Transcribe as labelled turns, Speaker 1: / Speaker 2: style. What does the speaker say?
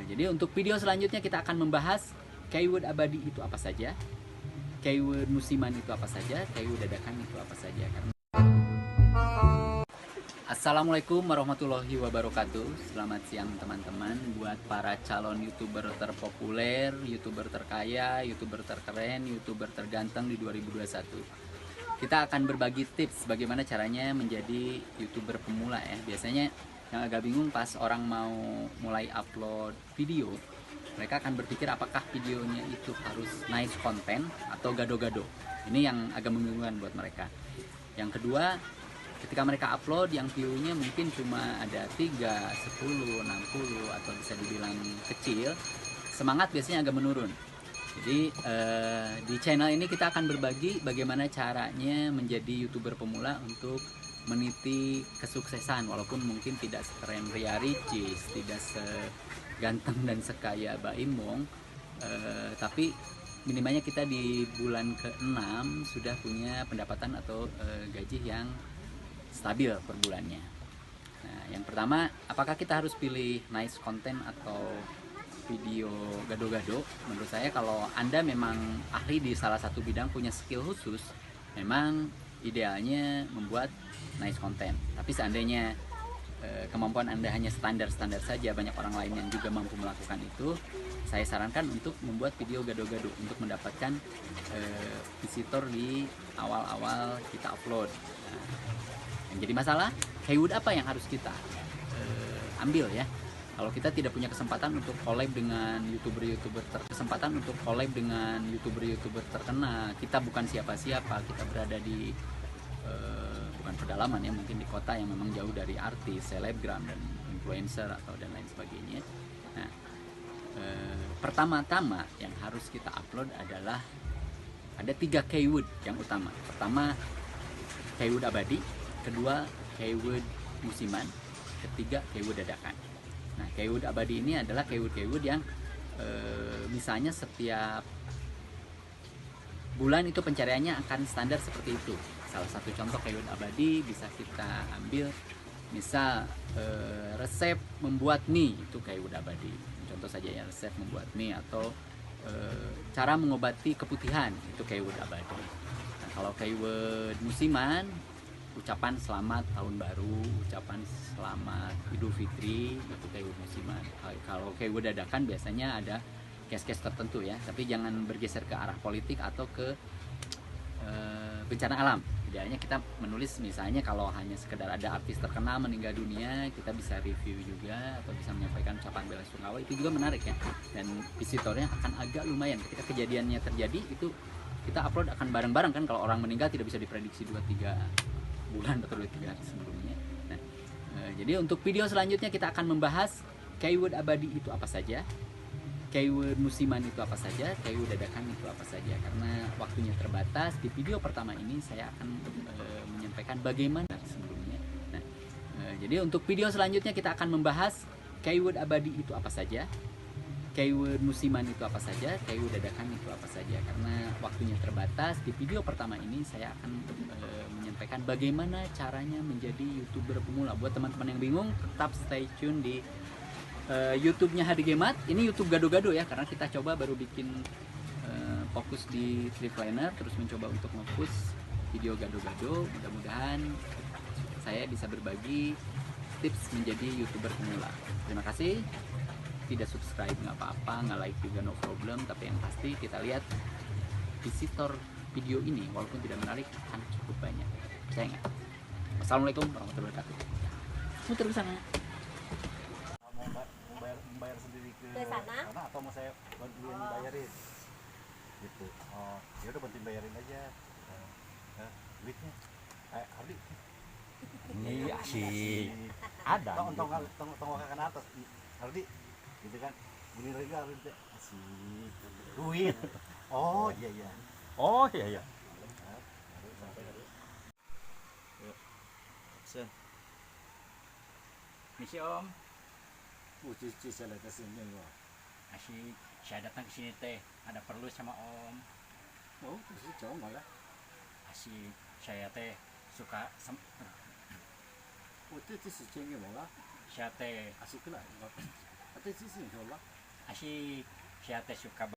Speaker 1: Jadi untuk video selanjutnya kita akan membahas keyword abadi itu apa saja, keyword musiman itu apa saja, keyword dadakan itu apa saja. Assalamualaikum warahmatullahi wabarakatuh. Selamat siang teman-teman. Buat para calon youtuber terpopuler, youtuber terkaya, youtuber terkeren, youtuber terganteng di 2021, kita akan berbagi tips bagaimana caranya menjadi youtuber pemula ya. Biasanya yang agak bingung pas orang mau mulai upload video, mereka akan berpikir apakah videonya itu harus nice content atau gado-gado. Ini yang agak membingungkan buat mereka. Yang kedua, ketika mereka upload yang view-nya mungkin cuma ada 3, 10, 60 atau bisa dibilang kecil, semangat biasanya agak menurun. Jadi di channel ini kita akan berbagi bagaimana caranya menjadi youtuber pemula untuk meniti kesuksesan, walaupun mungkin tidak sekeren Ria Ricis, tidak seganteng dan sekaya Baim Wong, tapi minimalnya kita di bulan ke-6 sudah punya pendapatan atau gaji yang stabil per bulannya. Nah, yang pertama, apakah kita harus pilih nice content atau video gado-gado? Menurut saya kalau Anda memang ahli di salah satu bidang, punya skill khusus, memang idealnya membuat nice content. Tapi seandainya kemampuan Anda hanya standar-standar saja, banyak orang lain yang juga mampu melakukan itu, saya sarankan untuk membuat video gado-gado untuk mendapatkan visitor di awal-awal kita upload. Nah, yang jadi masalah, keyword apa yang harus kita ambil ya? Kalau kita tidak punya kesempatan untuk collab dengan youtuber terkenal, kita bukan siapa-siapa, kita berada di bukan pedalaman ya, mungkin di kota yang memang jauh dari artis, selebgram dan influencer atau dan lain sebagainya. Nah, pertama-tama yang harus kita upload adalah ada 3 keyword yang utama. Pertama, keyword abadi, kedua keyword musiman, ketiga keyword dadakan. Nah, keyword abadi ini adalah keyword yang misalnya setiap bulan itu pencariannya akan standar seperti itu. Salah satu contoh keyword abadi bisa kita ambil, misal resep membuat mie, itu keyword abadi. Contoh saja ya, resep membuat mie, atau cara mengobati keputihan, itu keyword abadi. Nah, kalau keyword musiman, ucapan selamat tahun baru, ucapan selamat Idul Fitri, itu keyword musiman. Kalau keyword dadakan biasanya ada case-case tertentu ya, tapi jangan bergeser ke arah politik atau ke bencana alam. Idealnya kita menulis, misalnya kalau hanya sekedar ada artis terkenal meninggal dunia, kita bisa review juga atau bisa menyampaikan ucapan bela sungkawa, itu juga menarik ya, dan visitornya akan agak lumayan. Ketika kejadiannya terjadi, itu kita upload akan bareng-bareng kan, kalau orang meninggal tidak bisa diprediksi 2-3 bulan atau 2-3 hari sebelumnya. Nah, jadi untuk video selanjutnya kita akan membahas keyword abadi itu apa saja, keyword musiman itu apa saja, keyword dadakan itu apa saja. Karena waktunya terbatas, di video pertama ini saya akan menyampaikan bagaimana sebelumnya. Nah, jadi untuk video selanjutnya kita akan membahas keyword abadi itu apa saja, keyword musiman itu apa saja, keyword dadakan itu apa saja. Karena waktunya terbatas, di video pertama ini saya akan menyampaikan bagaimana caranya menjadi youtuber pemula. Buat teman-teman yang bingung, tetap stay tune di YouTube-nya Hadi Gemat. Ini YouTube gado-gado ya, karena kita coba baru bikin fokus di Triplener, terus mencoba untuk nge-push video gado-gado. Mudah-mudahan saya bisa berbagi tips menjadi youtuber pemula. Terima kasih. Tidak subscribe nggak apa-apa, nggak like juga no problem, tapi yang pasti kita lihat visitor video ini walaupun tidak menarik akan cukup banyak. Saya nggak. Assalamualaikum warahmatullahi wabarakatuh. Muter ke sana.
Speaker 2: Membayar sendiri ke
Speaker 3: sana
Speaker 2: atau mau saya bantuin bayarin gitu. Oh ya udah, bantuin bayarin aja. Duitnya Hardi
Speaker 1: Ini asik. Ada.
Speaker 2: Tonggokan atas Hardi gitu kan, gini lagi Hardi asik duit. Oh iya iya.
Speaker 1: Oh iya iya. Misi Om.
Speaker 2: Cici saya kesini loh.
Speaker 1: Asyik, saya datang ke sini teh ada perlu sama Om.
Speaker 2: Oh cici cowok malah.
Speaker 1: Asyik, saya teh suka
Speaker 2: Oh itu cici cengeng malah.
Speaker 1: saya teh
Speaker 2: Asik lah.
Speaker 3: Atau sisi insyaallah.
Speaker 4: Asyik, saya teh suka